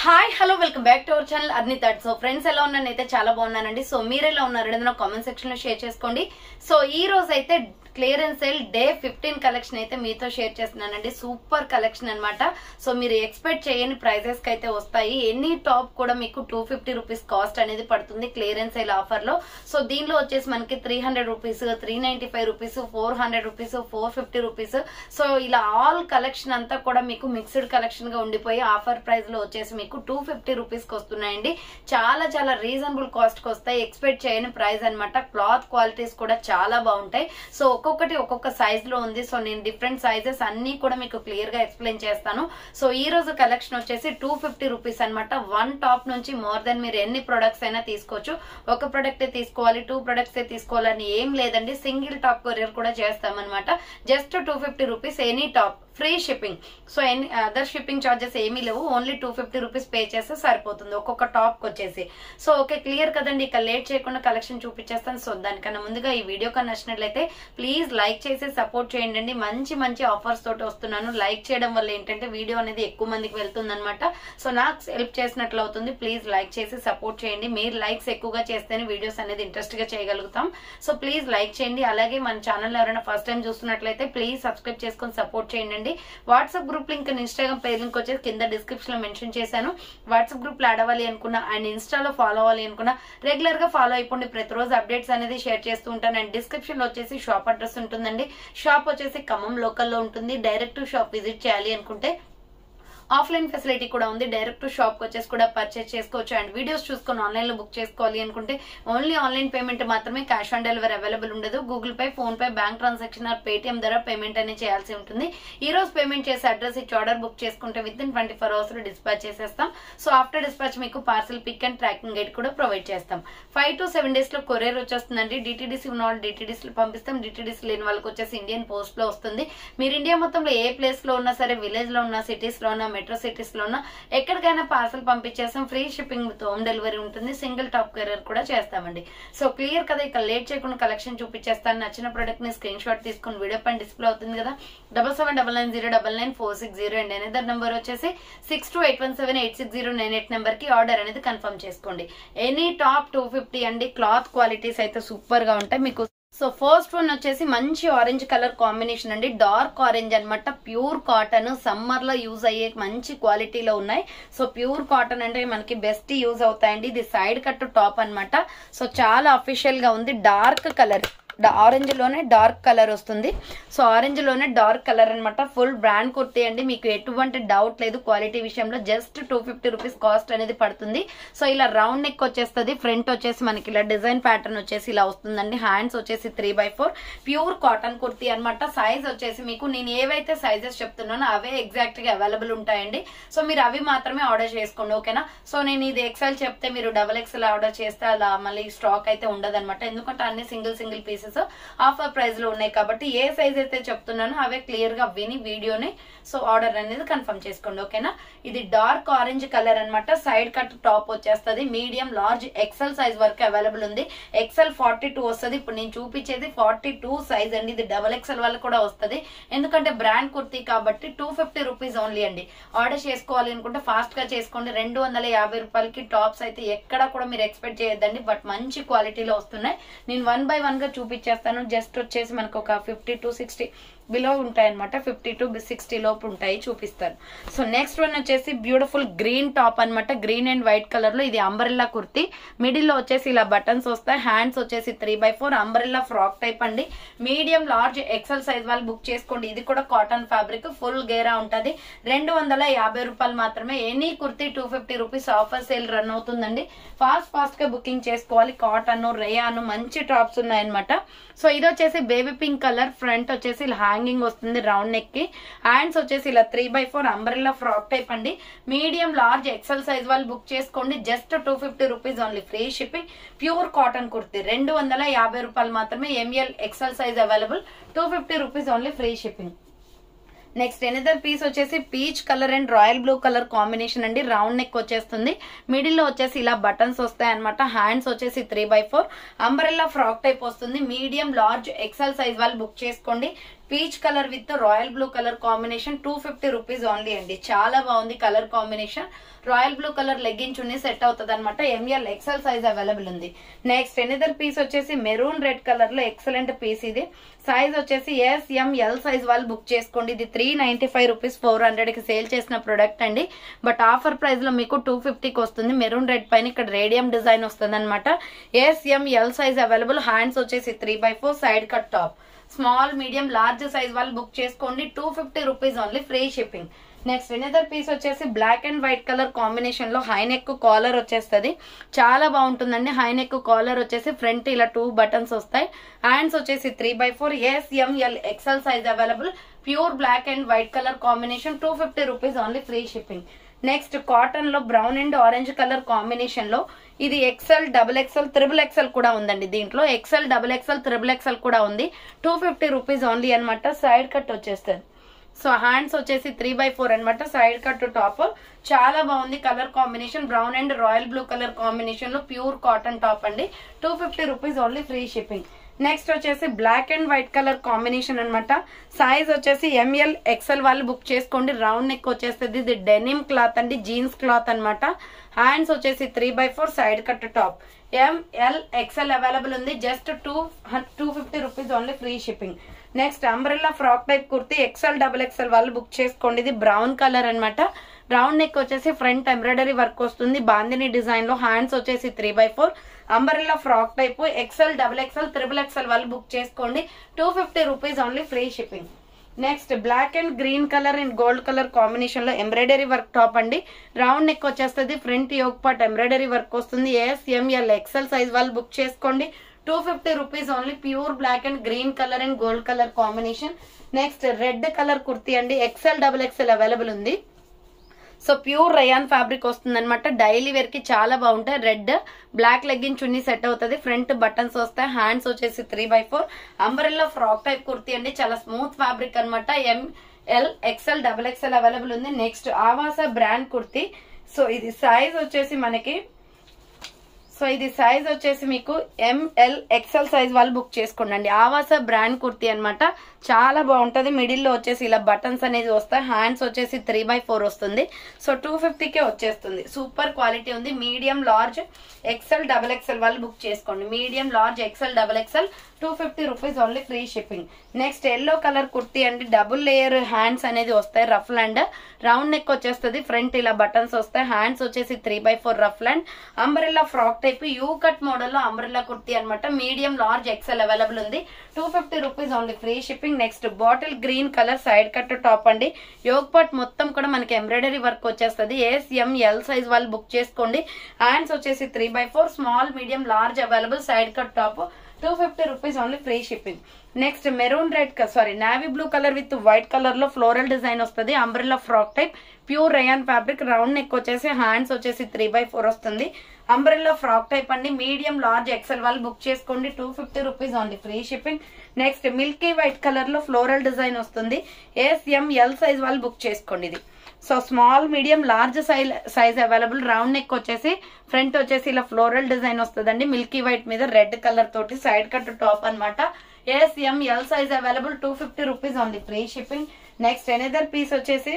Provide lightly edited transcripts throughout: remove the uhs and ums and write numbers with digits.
Hi hello welcome back to our channel అర్ని third. So friends ఎలా ఉన్నాను అయితే చాలా బాగున్నానండి. సో మీరు ఎలా ఉన్నారు అనేది నా కామెంట్ సెక్షన్ లో షేర్ చేసుకోండి. సో ఈ రోజు అయితే క్లియరెన్స్ సేల్ డే 15 కలెక్షన్ అయితే మీతో షేర్ చేస్తున్నానండి. సూపర్ కలెక్షన్ అన్నమాట. సో మీరు ఎక్స్పెక్ట్ చేయని ప్రైజెస్ కి అయితే వస్తాయి. ఎనీ టాప్ కూడా మీకు 250 రూపీస్ కాస్ట్ అనేది పడుతుంది క్లియరెన్స్ సేల్ ఆఫర్ లో. సో దీనిలో వచ్చేసి మనకి 300 rupees, 395 rupees, 400 rupees, 450 rupees. So ఇలా ఆల్ కలెక్షన్ అంతా కూడా మీకు మిక్స్డ్ కలెక్షన్ గా ఉండిపోయి ఆఫర్ ప్రైస్ లో వచ్చేసి మీకు 250 రూపీస్ కి వస్తున్నాయండి. చాలా చాలా రీజనబుల్ కాస్ట్ కి వస్తాయి. ఎక్స్పెక్ట్ చేయని ప్రైస్ అన్నమాట. క్లాత్ క్వాలిటీస్ కూడా చాలా బాగుంటాయి. సో ఒక్కొక్కటి ఒక్కొక్క సైజ్ లో ఉంది. సో నేను డిఫరెంట్ సైజెస్ అన్ని కూడా మీకు క్లియర్ గా ఎక్స్ప్లెయిన్ చేస్తాను. సో ఈ రోజు కలెక్షన్ వచ్చేసి 250 రూపీస్ అనమాట. వన్ టాప్ నుంచి మోర్ దెన్ మీరు ఎన్ని ప్రొడక్ట్స్ అయినా తీసుకోవచ్చు. ఒక ప్రొడక్ట్ తీసుకోవాలి, 2 ప్రొడక్ట్స్ తీసుకోవాలని ఏం లేదండి. సింగిల్ టాప్ కొరియర్ కూడా చేస్తామన్నమాట. Just 250 rupees any top, free shipping. So any other shipping charges ఏమీ లేవు. ఓన్లీ 250 రూపీస్ పే చేస్తే సరిపోతుంది ఒక్కొక్క టాప్ వచ్చేసి. సో ఓకే, క్లియర్ కదండి. ఇక లేట్ చేయకుండా కలెక్షన్ చూపించేస్తాను. సో దానికన్నా ముందుగా ఈ వీడియో కన్నా నచ్చినట్లయితే ప్లీజ్ లైక్ చేసి సపోర్ట్ చేయండి. మంచి మంచి ఆఫర్స్ తోటి వస్తున్నాను. లైక్ చేయడం వల్ల ఏంటంటే వీడియో అనేది ఎక్కువ మందికి వెళ్తుంది అనమాట. సో నాకు హెల్ప్ చేసినట్లు అవుతుంది. ప్లీజ్ లైక్ చేసి సపోర్ట్ చేయండి. మీరు లైక్స్ ఎక్కువగా చేస్తేనే వీడియోస్ అనేది ఇంట్రెస్ట్ గా చేయగలుగుతాం. సో ప్లీజ్ లైక్ చేయండి. అలాగే మన ఛానల్ ఎవరైనా ఫస్ట్ టైం చూస్తున్నట్లయితే ప్లీజ్ సబ్స్క్రైబ్ చేసుకొని సపోర్ట్ చేయండి. WhatsApp group link, Instagram page link వచ్చేసి కింద డిస్క్రిప్షన్ లో మెన్షన్ చేశాను. వాట్సాప్ గ్రూప్ లో యాడ్ అవ్వాలి అనుకున్నా అండ్ ఇన్స్టాలో ఫాలో అవ్వాలి అనుకున్నా రెగ్యులర్ గా ఫాలో అయిపోండి. ప్రతిరోజు అప్డేట్స్ అనేది షేర్ చేస్తూ ఉంటాను. అండ్ డిస్క్రిప్షన్ లో వచ్చేసి షాప్ అడ్రస్ ఉంటుందండి. షాప్ వచ్చేసి ఖమ్మం లోకల్లో ఉంటుంది. డైరెక్ట్ షాప్ విజిట్ చేయాలి అనుకుంటే ఆఫ్లైన్ ఫెసిలిటీ కూడా ఉంది. డైరెక్ట్ షాప్ కి వచ్చేసి కూడా పర్చేస్ చేసుకోవచ్చు. అండ్ వీడియోస్ చూసుకొని ఆన్లైన్ లో బుక్ చేసుకోవాలి అనుకుంటే ఓన్లీ ఆన్లైన్ పేమెంట్ మాత్రమే, క్యాష్ ఆన్ డెలివరీ అవైలబుల్ ఉండదు. Google Pay, PhonePe, bank transaction or Paytm ద్వారా పేమెంట్ అనేది చేయాల్సి ఉంటుంది. ఈ రోజు పేమెంట్ చేసి అడ్రస్ ఇచ్చి ఆర్డర్ బుక్ చేసుకుంటే విత్ ఇన్ 24 అవర్స్ లో డిస్పాచ్ చేసేస్తాం. సో ఆఫ్టర్ డిస్పాచ్ మీకు parcel pick and tracking guide కూడా ప్రొవైడ్ చేస్తాం. 5 to 7 డేస్ లో కొరియర్ వచ్చేస్తుందండి. డిటిడిసి ఉన్న వాళ్ళు డిటిడిసి పంపిస్తాం. డిటిడిసి లేని వాళ్ళకి వచ్చేసి ఇండియన్ పోస్ట్ లో వస్తుంది. మీరు ఇండియా మొత్తంలో ఏ ప్లేస్ లో ఉన్నా సరే, విలేజ్ లో ఉన్నా, సిటీస్ లో ఉన్నా, మెట్రో సిటీస్ లో ఉన్న ఎక్కడికైనా పార్సల్ పంపించేస్తాం. Free shipping with home delivery ఉంటుంది. సింగిల్ టాప్ కొరియర్ కూడా చేస్తామండి. సో క్లియర్ కదా. ఇక లేట్ చేయకుండా కలెక్షన్ చూపించేస్తాను. నచ్చిన ప్రొడక్ట్ ని స్క్రీన్ షాట్ తీసుకుని వీడియో పైన డిస్ప్లే అవుతుంది కదా, 7799099460 అండ్ అనదర్ నెంబర్ వచ్చేసి 6281786098 నెంబర్ కి ఆర్డర్ అనేది కన్ఫర్మ్ చేసుకోండి. ఎనీ టాప్ 250 అండి. క్లాత్ క్వాలిటీస్ అయితే సూపర్ గా ఉంటాయి మీకు. సో ఫస్ట్ వన్ వచ్చేసి మంచి ఆరెంజ్ కలర్ కాంబినేషన్ అండి. డార్క్ ఆరెంజ్ అనమాట. ప్యూర్ కాటన్, సమ్మర్ లో యూజ్ అయ్యే మంచి క్వాలిటీలో ఉన్నాయి. సో ప్యూర్ కాటన్ అంటే మనకి బెస్ట్ యూజ్ అవుతాయండి. ఇది సైడ్ కట్ టాప్ అనమాట. సో చాలా అఫీషియల్ గా ఉంది. డార్క్ కలర్, ఆరెంజ్ లోనే డార్క్ కలర్ వస్తుంది. సో ఆరెంజ్ లోనే డార్క్ కలర్ అనమాట. ఫుల్ బ్రాండ్ కుర్తీ అండి. మీకు ఎటువంటి డౌట్ లేదు క్వాలిటీ విషయంలో. జస్ట్ 250 రూపీస్ కాస్ట్ అనేది పడుతుంది. సో ఇలా రౌండ్ నెక్ వచ్చేస్తుంది. ఫ్రంట్ వచ్చేసి మనకి ఇలా డిజైన్ ప్యాటర్న్ వచ్చేసి ఇలా వస్తుందండి. హ్యాండ్స్ వచ్చేసి 3/4 ప్యూర్ కాటన్ కుర్తీ అనమాట. సైజ్ వచ్చేసి మీకు నేను ఏవైతే సైజెస్ చెప్తున్నానో అవే ఎగ్జాక్ట్ గా అవైలబుల్ ఉంటాయండి. సో మీరు అవి మాత్రమే ఆర్డర్ చేసుకోండి, ఓకేనా. సో నేను ఇది ఎక్సెల్ చెప్తే మీరు XXL ఆర్డర్ చేస్తే అలా మళ్ళీ స్టాక్ అయితే ఉండదు అనమాట. ఎందుకంటే అన్ని సింగిల్ పీసెస్ ఆఫర్ ప్రైస్ లో ఉన్నాయి కాబట్టి ఏ సైజ్ అయితే చెప్తున్నానో అవే క్లియర్ గా విని వీడియోని సో ఆర్డర్ అనేది కన్ఫర్మ్ చేసుకోండి, ఓకేనా. ఇది డార్క్ ఆరెంజ్ కలర్ అనమాట. సైడ్ కట్ టాప్ వచ్చేస్తుంది. మీడియం, లార్జ్, XL సైజ్ వరకు అవైలబుల్ ఉంది. XL 42 వస్తుంది. ఇప్పుడు నేను చూపించేది 42 సైజ్ అండి. ఇది XXL వాళ్ళకి కూడా వస్తుంది. ఎందుకంటే బ్రాండ్ కుర్తీ కాబట్టి 250 రూపీస్ ఓన్లీ అండి. ఆర్డర్ చేసుకోవాలి అనుకుంటే ఫాస్ట్ గా చేసుకోండి. 250 రూపాయలకి టాప్స్ అయితే ఎక్కడ కూడా మీరు ఎక్స్పెక్ట్ చేయొద్దండి. బట్ మంచి క్వాలిటీలో వస్తున్నాయి. నేను 1 by 1 గా చూపించేస్తాను. జస్ట్ వచ్చేసి మనకు ఒక 50 to 60 బిలో ఉంటాయి అనమాట. 50 to 60 లోపు ఉంటాయి, చూపిస్తాను. సో నెక్స్ట్ వన్ వచ్చేసి బ్యూటిఫుల్ గ్రీన్ టాప్ అనమాట. గ్రీన్ అండ్ వైట్ కలర్ లో. ఇది అంబ్రెల్లా కుర్తీ. మిడిల్ లో వచ్చేసి ఇలా బటన్స్ వస్తాయి. హ్యాండ్స్ వచ్చేసి 3/4 అంబ్రెల్లా ఫ్రాక్ టైప్ అండి. మీడియం, లార్జ్, XL సైజ్ వాళ్ళు బుక్ చేసుకోండి. ఇది కూడా కాటన్ ఫ్యాబ్రిక్, ఫుల్ గేరా ఉంటది. 250 రూపాయలు మాత్రమే. Any kurti 250 rupees offer sale run అవుతుందండి. ఫాస్ట్ గా బుకింగ్ చేసుకోవాలి. కాటన్, రేయాన్ మంచి టాప్స్ ఉన్నాయన్నమాట. సో ఇది వచ్చేసి బేబీ పింక్ కలర్. ఫ్రంట్ వచ్చేసి ఇలా హ్యాంగింగ్ వస్తుంది రౌండ్ నెక్ కి. హ్యాండ్స్ వచ్చేసి ఇలా 3/4 అంబ్రెల్లా ఫ్రాక్ టైప్ అండి. మీడియం, లార్జ్, XL సైజ్ వాళ్ళు బుక్ చేసుకోండి. Just 250 rupees only. Free shipping. Pure cotton kurti 250 రూపాయలు మాత్రమే. ML, XL size available. 250 rupees only. Free shipping. Next another piece వచ్చేసి peach colour and royal blue colour combination అండి. Round neck వచ్చేస్తుంది. Middle లో వచ్చేసి ఇలా బటన్స్ వస్తాయి అనమాట. హ్యాండ్స్ వచ్చేసి 3/4 అంబ్రెల్లా ఫ్రాక్ టైప్ వస్తుంది. మీడియం, లార్జ్, XL సైజ్ వాళ్ళు బుక్ చేసుకోండి. Peach colour with royal blue colour combination 250 rupees only అండి. చాలా బాగుంది colour combination. Royal blue colour legging chunni set అవుతుంది అనమాట. ఎంఎల్ ఎక్సెల్ సైజ్ అవైలబుల్ ఉంది. నెక్స్ట్ ఎనదర్ పీస్ వచ్చేసి మెరూన్ రెడ్ కలర్ లో ఎక్సలెంట్ పీస్. ఇది సైజ్ వచ్చేసి ఎస్ఎంఎల్ సైజ్ వాళ్ళు బుక్ చేసుకోండి. ఇది 395 రూపీస్ 400 కి సేల్ చేసిన ప్రొడక్ట్ అండి. బట్ ఆఫర్ ప్రైస్ లో మీకు 250కి వస్తుంది. మెరూన్ రెడ్ పైన ఇక్కడ రేడియం డిజైన్ వస్తుంది అనమాట. SML size available. హ్యాండ్స్ వచ్చేసి 3/4 side cut top. Small medium large size వాళ్ళు బుక్ చేసుకోండి. 250 rupees only, free shipping. Next another piece వచ్చేసి black and white colour combination లో హై నెక్ కాలర్ వచ్చేస్తుంది. చాలా బాగుంటుందండి. హై నెక్ కాలర్ వచ్చేసి ఫ్రంట్ ఇలా 2 బటన్స్ వస్తాయి. హ్యాండ్స్ వచ్చేసి 3/4 SML XL size available. Pure black and white colour combination 250 rupees only, free shipping. Next cotton లో brown and orange colour combination లో ఇది XL, double XL, triple XL కూడా ఉందండి. దీంట్లో XL, double XL, triple XL కూడా ఉంది. 250 rupees only అనమాట. Side cut వచ్చేస్తుంది. సో హ్యాండ్స్ వచ్చేసి 3/4 అనమాట. సైడ్ కట్ టాప్ చాలా బాగుంది. Colour combination brown and royal blue colour combination లో ప్యూర్ కాటన్ టాప్ అండి. 250 rupees only, free shipping. Next వచ్చేసి black and white colour combination అనమాట. సైజ్ వచ్చేసి ఎంఎల్ ఎక్సెల్ వాళ్ళు బుక్ చేసుకోండి. రౌండ్ నెక్ వచ్చేస్తుంది. ఇది డెనిమ్ క్లాత్ అండి, జీన్స్ క్లాత్ అనమాట. హ్యాండ్స్ వచ్చేసి 3/4 side cut top. ML XL available ఉంది. Just 250 rupees only, free shipping. Next umbrella frock type kurti XL, double XL వాళ్ళు బుక్ చేసుకోండి. ఇది బ్రౌన్ కలర్ అనమాట. రౌండ్ నెక్ వచ్చేసి ఫ్రంట్ ఎంబ్రాయిడరీ వర్క్ వస్తుంది బాందిని డిజైన్ లో. హ్యాండ్స్ వచ్చేసి 3/4 umbrella frock type XL, double XL, triple XL వాళ్ళు బుక్ చేసుకోండి. 250 rupees only, free shipping. Next black and green colour and gold colour combination లో embroidery work top అండి. Round neck వచ్చేస్తుంది. Front yoke part embroidery work వస్తుంది. S M L XL size వాళ్ళు book చేసుకోండి. 250 rupees only. Pure black and green colour and gold colour combination. Next red colour kurti అండి. XL, double XL available ఉంది. So pure rayon fabric వస్తుంది అనమాట. Daily wear కి చాలా బాగుంటాయి. Red black legging chunni set అవుతుంది. ఫ్రంట్ బటన్స్ వస్తాయి. హ్యాండ్స్ వచ్చేసి 3/4 అంబ్రెల్లా ఫ్రాక్ టైప్ కుర్తీ అండి. చాలా స్మూత్ ఫ్యాబ్రిక్ అనమాట. ML XL, double XL available ఉంది. Next Aavasa brand kurti. So ఇది సైజ్ వచ్చేసి మనకి మీకు ఎంఎల్ ఎక్సెల్ సైజ్ వాళ్ళు బుక్ చేసుకోండి. ఆవాస బ్రాండ్ కుర్తీ అనమాట. చాలా బాగుంటది. మిడిల్ లో వచ్చేసి ఇలా బటన్స్ అనేది వస్తాయి. హ్యాండ్స్ వచ్చేసి 3/4 వస్తుంది. సో 250కే వచ్చేస్తుంది. సూపర్ క్వాలిటీ ఉంది. Medium, large, XL, double XL వాళ్ళు బుక్ చేసుకోండి. Medium, large, XL, double XL 250 rupees only, free shipping. Next yellow colour kurti అండి. డబుల్ లేయర్ హ్యాండ్స్ అనేది వస్తాయి. రఫ్ ల్యాండ్ రౌండ్ నెక్ వచ్చేస్తుంది. ఫ్రంట్ ఇలా బటన్స్ వస్తాయి. హ్యాండ్స్ వచ్చేసి 3/4 ruffled umbrella frock type U cut model లో umbrella kurti అనమాట. Medium, large, XL available ఉంది. 250 rupees only, free shipping. Next bottle green colour side cut top అండి. Yoke part మొత్తం కూడా మనకి ఎంబ్రాయిడరీ వర్క్ వచ్చేస్తుంది. ఎస్ఎంఎల్ సైజ్ వాళ్ళు బుక్ చేసుకోండి. హ్యాండ్స్ వచ్చేసి 3/4 small, medium, large available. Side cut top 250 rupees only, free shipping. Next maroon navy blue colour with white colour లో floral design వస్తుంది. Umbrella frock type pure rayon fabric. Round neck వచ్చేసి hands వచ్చేసి 3/4 వస్తుంది. Umbrella frock type అండి. Medium, large, XL వాళ్ళు book చేసుకోండి. 250 rupees only, free shipping. Next milky white colour లో floral design వస్తుంది. ఎస్ఎంఎల్ సైజ్ వాళ్ళు బుక్ చేసుకోండి. ఇది so small, medium, large size available. Round neck వచ్చేసి ఫ్రంట్ వచ్చేసి ఇలా ఫ్లోరల్ డిజైన్ వస్తుందండి. మిల్కీ వైట్ మీద రెడ్ కలర్ తోటి సైడ్ కట్ టాప్ అనమాట. SML size available. 250 rupees only, free shipping. Next another piece వచ్చేసి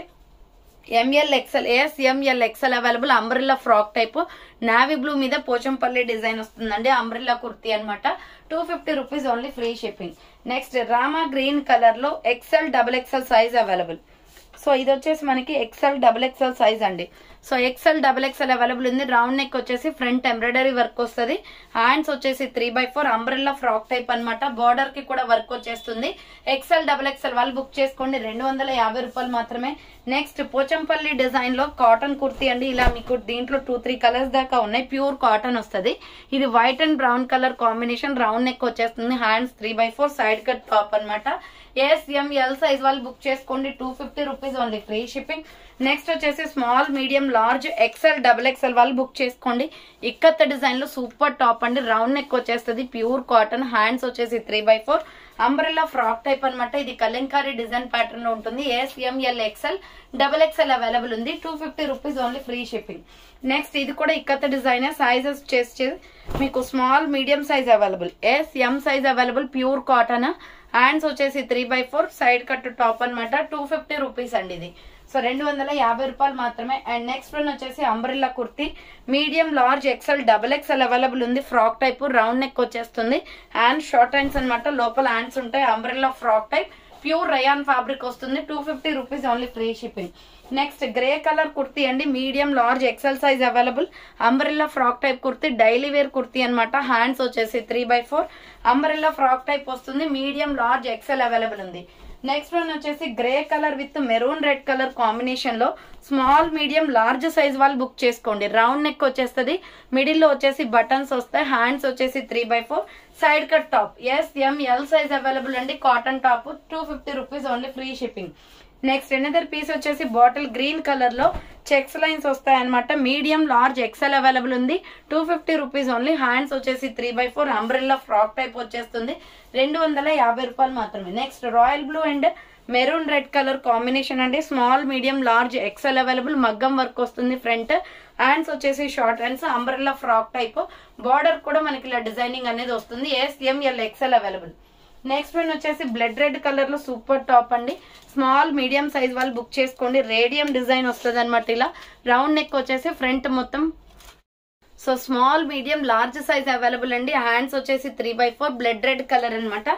ML XL, SML XL available. Umbrella frock type navy blue మీద Pochampally design వస్తుందండి. Umbrella kurti అనమాట. 250 rupees only, free shipping. Next Rama green colour లో XL, double XL size available. So ఇది వచ్చేసి మనకి XL, double XL size అండి. So XL, double XL available ఉంది. Round neck వచ్చేసి ఫ్రంట్ ఎంబ్రాయిడరీ వర్క్ వస్తుంది. హ్యాండ్స్ వచ్చేసి 3/4 అంబ్రెల్లా ఫ్రాక్ టైప్ అనమాట. బార్డర్ కి కూడా వర్క్ వచ్చేస్తుంది. ఎక్సెల్, డబుల్ ఎక్సెల్ వాళ్ళు బుక్ చేసుకోండి. 250 రూపాయలు మాత్రమే. నెక్స్ట్ పోచంపల్లి డిజైన్ లో కాటన్ కుర్తీ అండి. ఇలా మీకు దీంట్లో 2-3 కలర్స్ దాకా ఉన్నాయి. ప్యూర్ కాటన్ వస్తుంది. ఇది white and brown colour combination. Round neck వచ్చేస్తుంది. హ్యాండ్స్ 3/4 సైడ్ కట్ టాప్ అనమాట. ఎస్ఎంఎల్ సైజ్ వాళ్ళు బుక్ చేసుకోండి. 250 rupees only, free shipping. Next వచ్చేసి small, medium, large, XL, double XL వాళ్ళు బుక్ చేసుకోండి. ఇక్కత్త డిజైన్ లో సూపర్ టాప్ అండి. రౌండ్ నెక్ వచ్చేస్తుంది. Pure cotton. హ్యాండ్స్ వచ్చేసి 3/4 అంబ్రెల్లా ఫ్రాక్ టైప్ అనమాట. ఇది కలంకారీ డిజైన్ ప్యాటర్న్ లో ఉంటుంది. S M L XL, double XL available ఉంది. 250 rupees only, free shipping. Next ఇది కూడా ఇక్కత్త డిజైన్. సైజెస్ చేసి మీకు small, medium size available. S M size available. Pure cotton. Hands వచ్చేసి 3/4 సైడ్ కట్ టాప్ అనమాట. 250 రూపీస్ అండి ఇది. సో 250 రూపాయలు మాత్రమే. అండ్ నెక్స్ట్ వన్ వచ్చేసి umbrella kurti medium large XL double XL available ఉంది. ఫ్రాక్ టైప్ రౌండ్ నెక్ వచ్చేస్తుంది. హ్యాండ్స్ షార్ట్ హ్యాండ్స్ అనమాట, లోపల హ్యాండ్స్ ఉంటాయి. Umbrella frock type pure rayon fabric వస్తుంది. 250 rupees only free shipping. Next grey colour kurti అండి, medium large XL size available. Umbrella frock type kurti daily wear kurti అనమాట. Hands వచ్చేసి 3/4 umbrella frock type వస్తుంది. Medium large XL available ఉంది. Next one వచ్చేసి grey colour with maroon red colour combination లో small medium large size వాళ్ళు book చేసుకోండి. Round neck వచ్చేస్తుంది, middle లో వచ్చేసి బటన్స్ వస్తాయి. హ్యాండ్స్ వచ్చేసి 3/4 side cut top. SML size available అండి. Cotton top 250 rupees only free shipping. Next another piece వచ్చేసి బాటిల్ గ్రీన్ కలర్ లో చెక్స్ లైన్స్ వస్తాయి అనమాట. మీడియం లార్జ్ ఎక్సెల్ అవైలబుల్ ఉంది. 250 రూపీస్ ఓన్లీ. హ్యాండ్స్ వచ్చేసి 3/4 అంబ్రెల్లా ఫ్రాక్ టైప్ వచ్చేస్తుంది. 250 రూపాయలు మాత్రమే. Next royal blue and maroon red colour combination అండి. Small medium large XL available. మగ్గం వర్క్ వస్తుంది ఫ్రంట్. హ్యాండ్స్ వచ్చేసి short hands umbrella frock type. Border కూడా మనకి ఇలా డిజైనింగ్ అనేది వస్తుంది. SML XL available. Next one వచ్చేసి బ్లడ్ రెడ్ కలర్ లో సూపర్ టాప్ అండి. స్మాల్ మీడియం సైజ్ వాళ్ళు బుక్ చేసుకోండి. రేడియం డిజైన్ వస్తుంది అనమాట. ఇలా రౌండ్ నెక్ వచ్చేసి ఫ్రంట్ మొత్తం. So small medium large size available అండి. హ్యాండ్స్ వచ్చేసి 3/4 బ్లడ్ రెడ్ కలర్ అనమాట.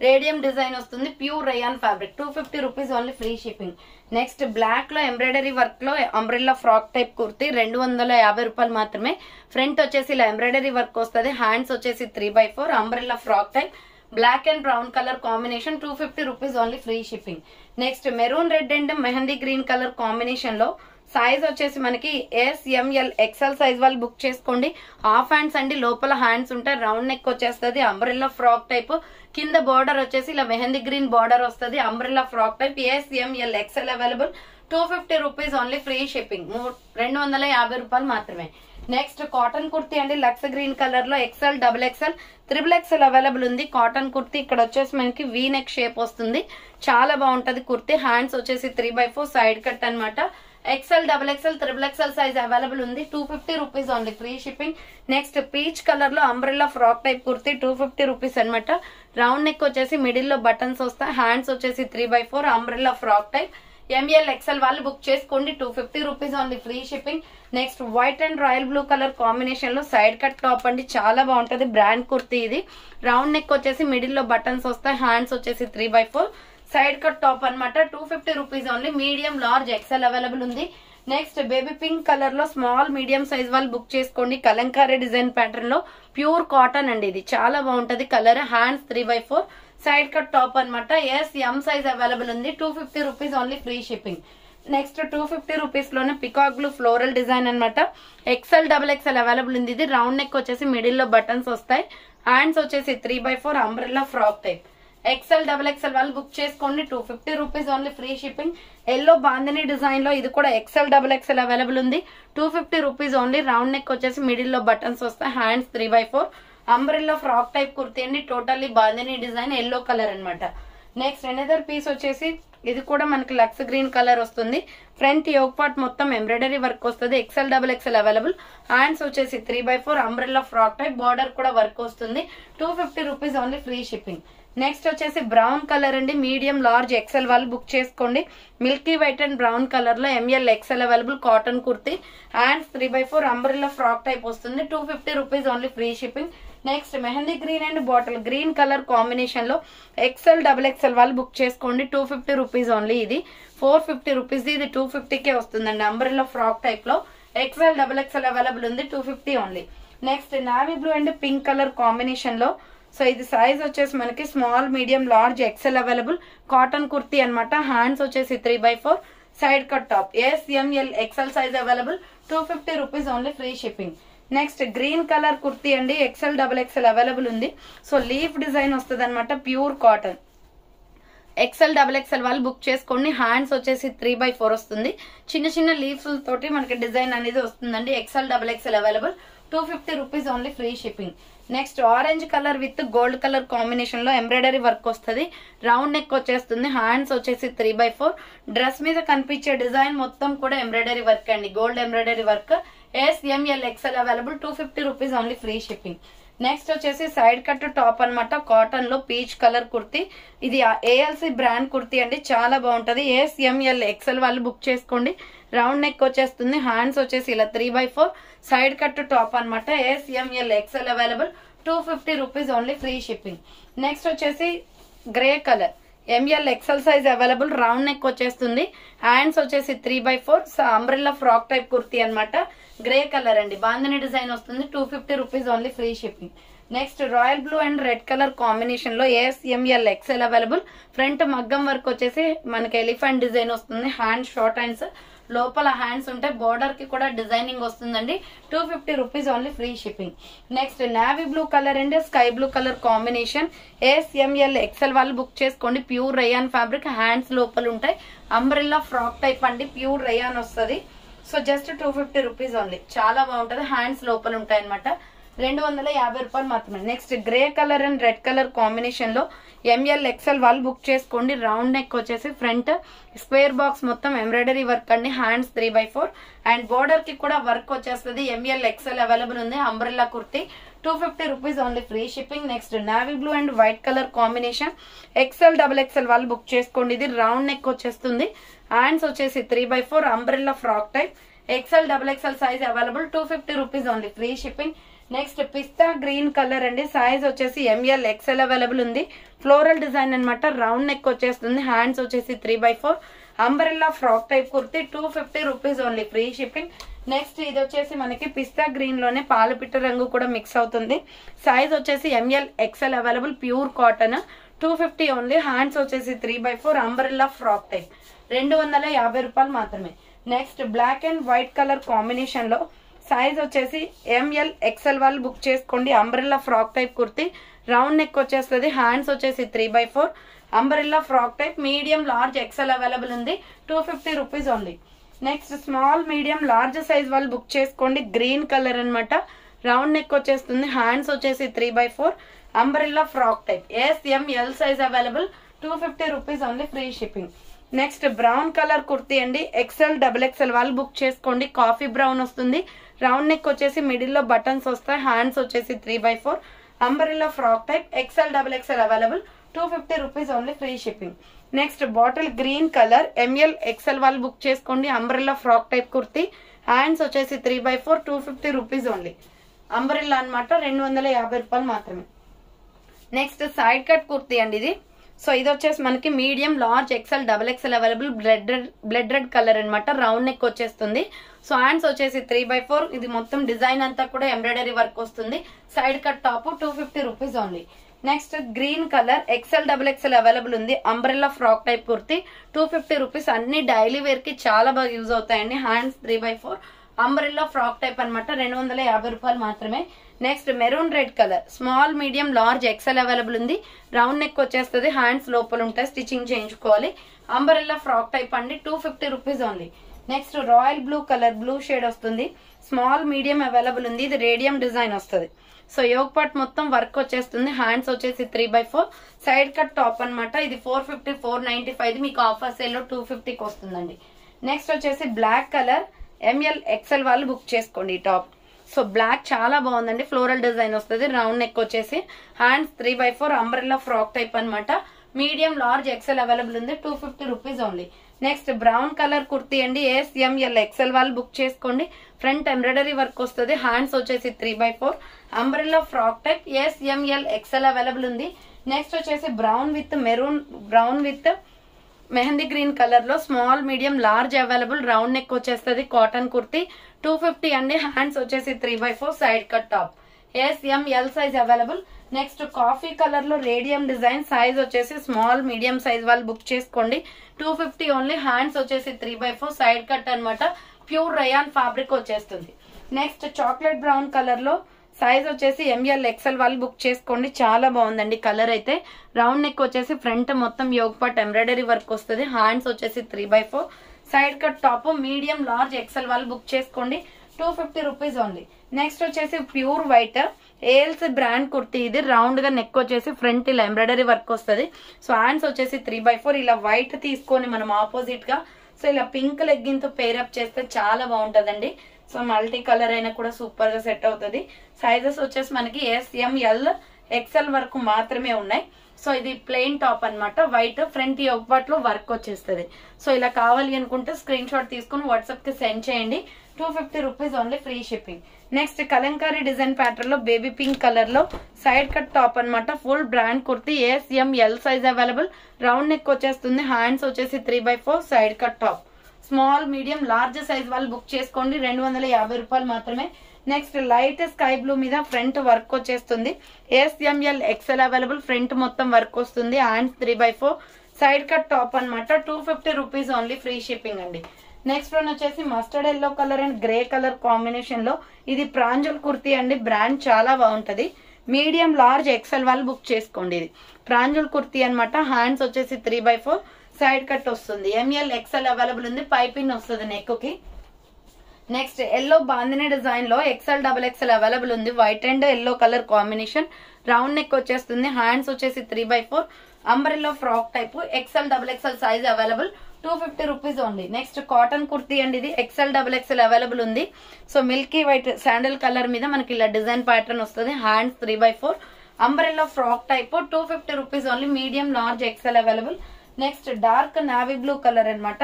రేడియం డిజైన్ వస్తుంది. Pure rayon fabric. 250 rupees only free shipping. Next black లో ఎంబ్రాయిడరీ వర్క్ లో అంబ్రెల్లా ఫ్రాక్ టైప్ కుర్తీ 250 రూపాయలు మాత్రమే. ఫ్రంట్ వచ్చేసి ఇలా ఎంబ్రాయిడరీ వర్క్ వస్తుంది. హ్యాండ్స్ వచ్చేసి 3/4 umbrella frock type black and brown colour combination. 250 rupees only free shipping. Next maroon red and mehndi green colour combination లో size వచ్చేసి మనకి SML XL సైజ్ వాళ్ళు బుక్ చేసుకోండి. హాఫ్ హ్యాండ్స్ అండి, లోపల హ్యాండ్స్ ఉంటాయి. రౌండ్ నెక్ వచ్చేస్తుంది. Umbrella frock type. కింద బార్డర్ వచ్చేసి ఇలా మెహందీ గ్రీన్ బార్డర్ వస్తుంది. Umbrella frock type. SML XL available. 250 rupees only free shipping. 250 రూపాయలు మాత్రమే. నెక్స్ట్ కాటన్ కుర్తీ అండి, లక్స్ గ్రీన్ కలర్ లో XL double XL triple XL available ఉంది. కాటన్ కుర్తీ ఇక్కడ వచ్చేసి మనకి వీ నెక్ షేప్ వస్తుంది. చాలా బాగుంటది కుర్తీ. హ్యాండ్స్ వచ్చేసి 3/4 సైడ్ కట్ అనమాట. XL double XL triple XL size available ఉంది. 250 rupees only free shipping. Next peach colour లో umbrella frock type kurti 250 rupees అనమాట. రౌండ్ నెక్ వచ్చేసి మిడిల్ లో బటన్స్ వస్తాయి. హ్యాండ్స్ వచ్చేసి 3/4 umbrella frock type. ML XL వాళ్ళు బుక్ చేసుకోండి. 250 rupees only free shipping. Next white and royal blue colour combination లో side cut top అండి. చాలా బాగుంటది. బ్రాండ్ కుర్తీ ఇది. రౌండ్ నెక్ వచ్చేసి మిడిల్ లో బటన్స్ వస్తాయి. హ్యాండ్స్ వచ్చేసి 3/4 సైడ్ కట్ టాప్ అనమాట. 250 rupees only. Medium large XL available ఉంది. నెక్స్ట్ బేబీ పింక్ కలర్ లో స్మాల్ మీడియం సైజ్ వాళ్ళు బుక్ చేసుకోండి. కలంకారీ డిజైన్ ప్యాటర్న్ లో ప్యూర్ కాటన్ అండి. ఇది చాలా బాగుంటది colour. Hands 3/4 side cut top అనమాట. SM సైజ్ అవైలబుల్ ఉంది. 250 rupees only free shipping. Next 250 rupees లోనే పికాక్ బ్లూ ఫ్లోరల్ డిజైన్ అనమాట. XL డబుల్ XL అవైలబుల్ ఉంది. ఇది రౌండ్ నెక్ వచ్చేసి మిడిల్ లో బటన్స్ వస్తాయి. హ్యాండ్స్ వచ్చేసి 3/4 umbrella frock type. XL double XL వాళ్ళు బుక్ చేసుకోండి. 250 rupees only free shipping. Yellow bandhani design లో ఇది కూడా XL డబుల్ XL అవైలబుల్ ఉంది. 250 రూపీస్ ఓన్లీ. రౌండ్ నెక్ వచ్చేసి మిడిల్ లో బటన్స్ వస్తాయి. Hands 3/4 umbrella frock type kurti అండి. Totally bandhani design yellow colour అనమాట. నెక్స్ట్ ఎనదర్ పీస్ వచ్చేసి ఇది కూడా మనకి లక్స్ గ్రీన్ కలర్ వస్తుంది. ఫ్రంట్ యోక్ పార్ట్ మొత్తం ఎంబ్రాయిడరీ వర్క్ వస్తుంది. XL double XL available. Hands వచ్చేసి 3/4 అంబ్రెల్లా ఫ్రాక్ టైప్. బార్డర్ కూడా వర్క్ వస్తుంది. 250 rupees only free shipping. Next వచ్చేసి బ్రౌన్ కలర్ అండి. మీడియం లార్జ్ XL వాళ్ళు బుక్ చేసుకోండి. Milky white and brown colour లో ML XL available. Cotton kurti. Hands 3/4 umbrella frock type వస్తుంది. 250 rupees only free shipping. Next mehndi green and bottle green colour combination లో XL double XL వాళ్ళు book చేసుకోండి. 250 rupees only. ఇది 450 rupees. ఇది 250కే వస్తుందండి. Umbrella frock type లో XL double XL available ఉంది. 250 only. Next navy blue and pink colour combination లో so ఇది సైజ్ వచ్చేసి మనకి small medium large XL available. Cotton kurti అనమాట. హ్యాండ్స్ వచ్చేసి 3/4 side cut top. SML XL size available. 250 rupees only free shipping. Next green colour kurti అండి. XL double XL available ఉంది. So leaf design వస్తుంది అనమాట. Pure cotton. XL double XL వాళ్ళు book చేసుకోండి. Hands వచ్చేసి 3/4 వస్తుంది. చిన్న చిన్న లీవ్స్ తోటి మనకి డిజైన్ అనేది వస్తుందండి. XL double XL available. 250 rupees only free shipping. Next orange colour with gold colour combination లో ఎంబ్రాయిడరీ వర్క్ వస్తుంది. రౌండ్ నెక్ వచ్చేస్తుంది. హ్యాండ్స్ వచ్చేసి 3/4. డ్రెస్ మీద కనిపించే డిజైన్ మొత్తం కూడా ఎంబ్రాయిడరీ వర్క్ అండి. Gold embroidery work. SML XL available. 250 rupees only free shipping. Next వచ్చేసి సైడ్ కట్ టాప్ అన్నమాట, కాటన్ లో పీచ్ కలర్ కుర్తీ. ఇది ఏఎల్సి బ్రాండ్ కుర్తీ అండి, చాలా బాగుంటది. ASML XL వాళ్ళు బుక్ చేసుకోండి. రౌండ్ నెక్ వచ్చేస్తుంది, హ్యాండ్స్ వచ్చేసి ఇలా 3/4 సైడ్ కట్ టాప్ అన్నమాట. ASML XL available, 250 rupees only, free shipping. Next వచ్చేసి grey colour ML XL size available, round neck వచ్చేస్తుంది, హ్యాండ్స్ వచ్చేసి 3/4 అంబ్రెల్లా ఫ్రాక్ టైప్ కుర్తీ అన్నమాట. గ్రే కలర్ అండి, బాందిని డిజైన్ వస్తుంది, 250 rupees only, free shipping. Next royal blue and red colour combination లో ASML XL available. Front మగ్గం work వచ్చేసి మనకి elephant design వస్తుంది, హ్యాండ్ షార్ట్ హ్యాండ్స్, లోపల హ్యాండ్స్ ఉంటే బోర్డర్ కి కూడా డిజైనింగ్ వస్తుందండి, 250 rupees only, free shipping. Next navy blue colour అండి sky blue colour combination. ASML XL వాళ్ళు బుక్ చేసుకోండి. ప్యూర్ రేయాన్ ఫ్యాబ్రిక్, హ్యాండ్స్ లోపల ఉంటాయి, అంబ్రెల్లా ఫ్రాక్ టైప్ అండి, ప్యూర్ రేయాన్ వస్తుంది. సో జస్ట్ 250 రూపీస్ ఓన్లీ, చాలా బాగుంటది, హ్యాండ్స్ లోపల ఉంటాయి అనమాట, 250 రూపాయలు మాత్రమే. Next grey colour and red colour combination లో ML XL వాళ్ళు బుక్ చేసుకోండి. రౌండ్ నెక్ వచ్చేసి ఫ్రంట్ స్క్వేర్ బాక్స్ మొత్తం ఎంబ్రాయిడరీ వర్క్ అండి, హ్యాండ్స్ 3/4 అండ్ బోర్డర్ కి కూడా వర్క్ వచ్చేస్తుంది. ML XL అవైలబుల్ ఉంది, umbrella kurti, 250 rupees only, free shipping. Next navy blue and white colour combination XL XXL వాళ్ళు బుక్ చేసుకోండి. ఇది రౌండ్ నెక్ వచ్చేస్తుంది, హ్యాండ్స్ వచ్చేసి 3/4 umbrella frock type, XL XXL size available, 250 rupees only, free shipping. Next పిస్తా green colour అండి, size వచ్చేసి ML XL available ఉంది, floral design అనమాట, రౌండ్ నెక్ వచ్చేస్తుంది, హ్యాండ్స్ వచ్చేసి 3/4 umbrella frock type kurti, 250 rupees only, free shipping. Next ఇది వచ్చేసి మనకి పిస్తా గ్రీన్ లోనే పాలపిట్ట రంగు కూడా మిక్స్ అవుతుంది, సైజ్ వచ్చేసి ML XL available, pure cotton, 250 only, hands వచ్చేసి 3/4 అంబ్రెల్లా ఫ్రాక్ టైప్, 250 రూపాయలు మాత్రమే. Next black and white colour combination లో సైజ్ వచ్చేసి ML XL వాళ్ళు బుక్ చేసుకోండి. Umbrella frock type kurti, round neck వచ్చేస్తుంది, హ్యాండ్స్ వచ్చేసి 3/4 umbrella frock type, medium large XL available ఉంది, 250 rupees only. Next small medium large size వాళ్ళు బుక్ చేసుకోండి. Green colour అనమాట, రౌండ్ నెక్ వచ్చేస్తుంది, హ్యాండ్స్ వచ్చేసి 3/4 umbrella frock type, ASML size available, 250 rupees only, free shipping. Next brown colour kurti అండి, XL XXL వాళ్ళు book చేసుకోండి. Coffee brown వస్తుంది, round neck వచ్చేసి మిడిల్ లో బటన్స్ వస్తాయి, హ్యాండ్స్ వచ్చేసి 3/4 umbrella frock type, XL XXL available, 250 rupees only, free shipping. Next bottle green colour ML XL వాళ్ళు book చేసుకోండి. Umbrella frock type kurti, hands వచ్చేసి 3/4, 250 రూపీస్ ఓన్లీ, అంబ్రెల్లా అనమాట, 250 రూపాయలు మాత్రమే. నెక్స్ట్ సైడ్ కట్ కుర్తీ అండి ఇది. సో ఇది వచ్చేసి మనకి medium large XL XXL available, blood red colour అనమాట, రౌండ్ నెక్ వచ్చేస్తుంది. సో హ్యాండ్స్ వచ్చేసి 3/4, ఇది మొత్తం డిజైన్ అంతా కూడా ఎంబ్రాయిడరీ వర్క్ వస్తుంది, side cut top, 250 rupees only. Next green colour XL XXL available ఉంది, umbrella frock type kurti, 250 rupees. అన్ని డైలీ వేర్ కి చాలా బాగా యూజ్ అవుతాయండి, హ్యాండ్స్ 3/4 అంబ్రెల్లా ఫ్రాక్ టైప్ అనమాట, 250 రూపాయలు మాత్రమే. Next maroon red colour small medium large XL available ఉంది, రౌండ్ నెక్ వచ్చేస్తుంది, హ్యాండ్స్ లోపల ఉంటాయి, స్టిచ్చింగ్ చేయించుకోవాలి, అంబ్రెల్లా ఫ్రాక్ టైప్ అండి, 250 rupees only. Next royal blue colour, blue shade వస్తుంది, స్మాల్ మీడియం అవైలబుల్ ఉంది, ఇది రేడియం డిజైన్ వస్తుంది. సో యోగ్ పార్ట్ మొత్తం వర్క్ వచ్చేస్తుంది, హ్యాండ్స్ వచ్చేసి 3/4 సైడ్ కట్ టాప్ అనమాట, ఇది 450 495, మీకు ఆఫర్ సేల్ లో 250కి వస్తుందండి. నెక్స్ట్ వచ్చేసి బ్లాక్ కలర్ ML XL వాళ్ళు బుక్ చేసుకోండి ఈ టాప్. సో బ్లాక్ చాలా బాగుందండి, ఫ్లోరల్ డిజైన్ వస్తుంది, రౌండ్ నెక్ వచ్చేసి, హ్యాండ్స్ 3/4 అంబ్రెల్లా ఫ్రాక్ టైప్ అనమాట, మీడియం లార్జ్ XL అవైలబుల్ ఉంది, 250 rupees only. Next brown colour kurti అండి, ASML XL వాళ్ళు బుక్ చేసుకోండి. ఫ్రంట్ ఎంబ్రాయిడరీ వర్క్ వస్తుంది, హ్యాండ్స్ వచ్చేసి 3/4 umbrella frock type, ASML XL available ఉంది. నెక్స్ట్ వచ్చేసి brown with mehndi green colour లో small medium large available, round neck వచ్చేస్తుంది, కాటన్ కుర్తీ, 250 అండి, హ్యాండ్స్ వచ్చేసి 3/4 side cut top, ASML size available. Next coffee colour లో radium design, size వచ్చేసి small medium size వాళ్ళు book చేసుకోండి, 250 ఓన్లీ, హ్యాండ్స్ వచ్చేసి 3/4 సైడ్ కట్ అనమాట, ప్యూర్ రయాన్ ఫ్యాబ్రిక్ వచ్చేస్తుంది. నెక్స్ట్ చాక్లెట్ బ్రౌన్ కలర్ లో సైజ్ వచ్చేసి ML XL వాళ్ళు బుక్ చేసుకోండి, చాలా బాగుందండి కలర్ అయితే, రౌండ్ నెక్ వచ్చేసి ఫ్రంట్ మొత్తం యోగ్ పార్ట్ ఎంబ్రాయిడరీ వర్క్ వస్తుంది, హ్యాండ్స్ వచ్చేసి 3/4 side cut top, medium large XL వాళ్ళు బుక్ చేసుకోండి, 250 రూపీస్ ఓన్లీ. నెక్స్ట్ వచ్చేసి pure white ALC brand kurti, ఇది రౌండ్ గా నెక్ వచ్చేసి ఫ్రంట్ ఇలా ఎంబ్రాయిడరీ వర్క్ వస్తుంది, సో హ్యాండ్స్ వచ్చేసి 3/4, ఇలా వైట్ తీసుకొని మనం ఆపోజిట్ గా, సో ఇలా పింక్ లెగ్గిన్ తో పేరప్ చేస్తే చాలా బాగుంటదండి, సో మల్టీ కలర్ అయినా కూడా సూపర్ గా సెట్ అవుతుంది. సైజెస్ వచ్చేసి మనకి SML XL వరకు మాత్రమే ఉన్నాయి. సో ఇది ప్లెయిన్ టాప్ అన్నమాట. వైట్ ఫ్రంట్ యోగ్ లో వర్క్ వచ్చేస్తుంది. సో ఇలా కావాలి అనుకుంటే స్క్రీన్ షాట్ తీసుకుని వాట్సాప్ కి సెండ్ చేయండి. 250 rupees only, free shipping. Next Kalamkari design pattern లో బేబీ పింక్ కలర్ లో సైడ్ కట్ టాప్ అన్నమాట. Full brand kurti, SML size available. Round neck వచ్చేస్తుంది. హ్యాండ్స్ వచ్చేసి 3/4 side cut top. Small medium large size వాళ్ళు book చేసుకోండి. 250 రూపాయలు మాత్రమే. నెక్స్ట్ లైట్ స్కై బ్లూ మీద ఫ్రంట్ వర్క్ వచ్చేస్తుంది. SML XL available. ఫ్రంట్ మొత్తం వర్క్ వస్తుంది. హ్యాండ్స్ 3/4 సైడ్ కట్ టాప్ అన్నమాట. 250 రూపీస్ ఓన్లీ, ఫ్రీ షిప్పింగ్ అండి. నెక్స్ట్ వన్ వచ్చేసి mustard yellow colour and grey colour combination లో ఇది ప్రాంజల్ కుర్తీ అండి. బ్రాండ్ చాలా బాగుంటది. మీడియం లార్జ్ XL వాళ్ళు బుక్ చేసుకోండి. ఇది ప్రాంజల్ కుర్తీ అన్నమాట. హ్యాండ్స్ వచ్చేసి 3/4 సైడ్ కట్ వస్తుంది. ML XL అవైలబుల్ ఉంది. పైపింగ్ వస్తుంది నెక్ కి. నెక్స్ట్ ఎల్లో బాందిని డిజైన్ లో XL XXL అవైలబుల్ ఉంది. White and yellow colour combination. Round neck వచ్చేస్తుంది. హ్యాండ్స్ వచ్చేసి 3/4 umbrella frock type. XL XXL size available. 250 rupees only. Next cotton kurti అండి. ఇది XL XXL అవైలబుల్ ఉంది. So Milky white sandal colour మీద మనకి ఇలా డిజైన్ ప్యాటర్న్ వస్తుంది. Hands 3/4 umbrella frock type. 250 rupees only. Medium large XL available. Next dark navy blue colour అన్నమాట.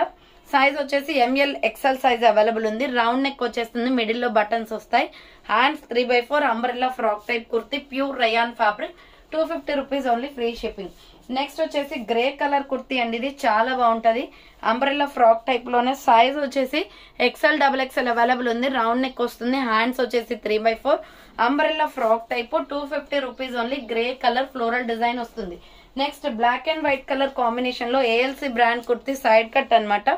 Size వచ్చేసి ML XL size available ఉంది. రౌండ్ నెక్ వచ్చేస్తుంది. Middle లో బటన్స్ వస్తాయి. Hands 3/4 umbrella frock type kurti. Pure rayon fabric. 250 rupees only, free shipping. Next వచ్చేసి grey colour kurti అండి. ఇది చాలా బాగుంటది. అంబ్రెల్లా ఫ్రాక్ టైప్ లోనే సైజ్ వచ్చేసి XL XXL అవైలబుల్ ఉంది. రౌండ్ నెక్ వస్తుంది. హ్యాండ్స్ వచ్చేసి 3/4 umbrella frock type. 250 rupees only. Grey colour floral design వస్తుంది. Next black and white colour combination లో ALC brand kurti side cut అన్నమాట.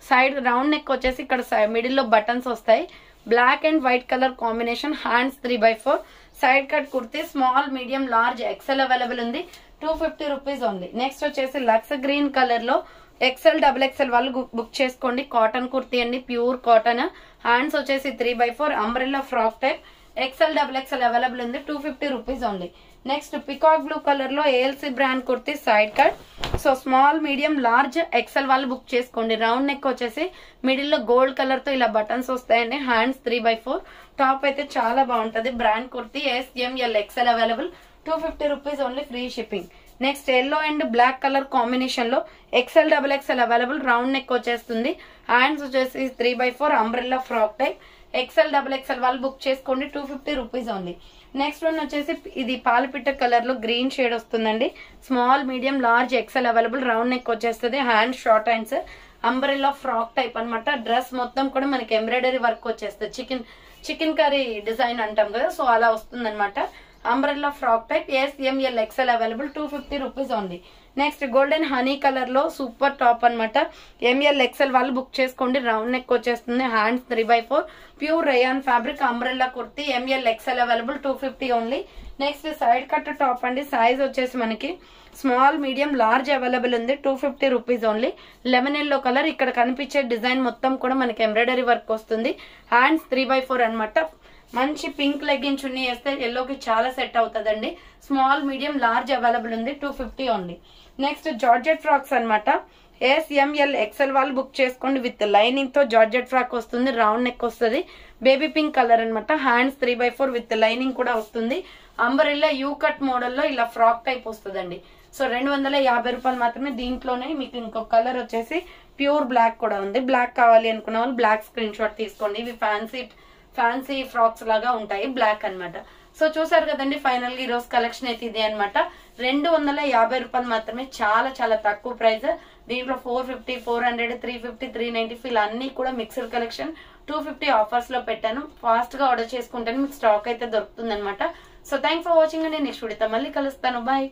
సైడ్ రౌండ్ నెక్ వచ్చేసి ఇక్కడ మిడిల్ లో బటన్స్ వస్తాయి. Black and white colour combination. Hands 3/4 side cut kurti. Small medium large XL available ఉంది. 250 rupees only. Next వచ్చేసి lux green colour లో XL XXL వాళ్ళు బుక్ చేసుకోండి. కాటన్ కుర్తీ అండి. Pure cotton. హ్యాండ్స్ వచ్చేసి 3/4 umbrella frock type. XL XXL available ఉంది. 250 rupees only. Next peacock blue colour లో ALC brand kurti side cut. So small medium large XL వాళ్ళు book చేసుకోండి. Round neck వచ్చేసి middle లో గోల్డ్ కలర్ తో ఇలా బటన్స్ వస్తాయండి. హ్యాండ్స్ 3/4 టాప్ అయితే చాలా బాగుంటది. Brand kurti. SML XL available. 250 rupees only, free shipping. Next yellow and black colour combination లో XL XXL available. Round neck వచ్చేస్తుంది. హ్యాండ్స్ వచ్చేసి 3/4 umbrella frock type. XL XXL వాళ్ళు బుక్ చేసుకోండి. 250 రూపీస్ ఓన్లీ. నెక్స్ట్ వన్ వచ్చేసి ఇది పాలపిట్ట కలర్ లో green shade వస్తుందండి. Small medium large XL available. Round neck వచ్చేస్తుంది. Hand short hands. Umbrella frock type అన్నమాట. డ్రెస్ మొత్తం కూడా మనకి ఎంబ్రాయిడరీ వర్క్ వచ్చేస్తుంది. చికెన్ కర్రీ డిజైన్ అంటాం కదా, సో అలా వస్తుంది అనమాట. Umbrella frock type. SML XL available. 250 rupees only. Next golden honey colour లో సూపర్ టాప్ అన్నమాట. ML XL వాళ్ళు బుక్ చేసుకోండి. రౌండ్ నెక్ వచ్చేస్తుంది. Hands 3/4 pure rayon fabric. Umbrella kurti. ML XL available. 250 only. Next side cut top అండి. Size వచ్చేసి మనకి small medium large available ఉంది. 250 rupees only. Lemon yellow colour. ఇక్కడ కనిపించే డిజైన్ మొత్తం కూడా మనకి ఎంబ్రాయిడరీ వర్క్ వస్తుంది. హ్యాండ్స్ 3/4 అన్నమాట. మంచి పింక్ లెగ్గిన్ చున్నీ వేస్తే ఎల్లోకి చాలా సెట్ అవుతుందండి. స్మాల్ మీడియం లార్జ్ అవైలబుల్ ఉంది. 250 ఓన్లీ. నెక్స్ట్ జార్జెట్ ఫ్రాక్స్ అన్నమాట. SML XL వాళ్ళు బుక్ చేసుకోండి. విత్ లైనింగ్ తో జార్జెట్ ఫ్రాక్ వస్తుంది. రౌండ్ నెక్ వస్తుంది. బేబీ పింక్ కలర్ అన్నమాట. హ్యాండ్స్ 3/4 విత్ లైనింగ్ కూడా వస్తుంది. అంబరెల్లా యూ కట్ మోడల్ లో ఇలా ఫ్రాక్ టైప్ వస్తుందండి. సో 250 రూపాయలు మాత్రమే. దీంట్లోనే మీకు ఇంకొక కలర్ వచ్చేసి ప్యూర్ బ్లాక్ కూడా ఉంది. బ్లాక్ కావాలి అనుకున్న వాళ్ళు బ్లాక్ స్క్రీన్ షాట్ తీసుకోండి. ఇవి ఫ్యాన్సీ ఫ్రాక్స్ లాగా ఉంటాయి. బ్లాక్ అన్నమాట. సో చూసారు కదండి, ఫైనల్ గా ఈ రోజు కలెక్షన్ అయితే ఇదే అనమాట. 250 రూపాయలు మాత్రమే. చాలా చాలా తక్కువ ప్రైస్. దీంట్లో 450, 400, 350, 390 ఇలా అన్ని కూడా మిక్స్డ్ కలెక్షన్. 250 ఆఫర్స్ లో పెట్టాను. ఫాస్ట్ గా ఆర్డర్ చేసుకుంటే మీకు స్టాక్ అయితే దొరుకుతుంది అనమాట. సో థ్యాంక్స్ ఫర్ వాచింగ్ అండి. నెక్స్ట్ వీడియోతో మళ్ళీ కలుస్తాను. బాయ్.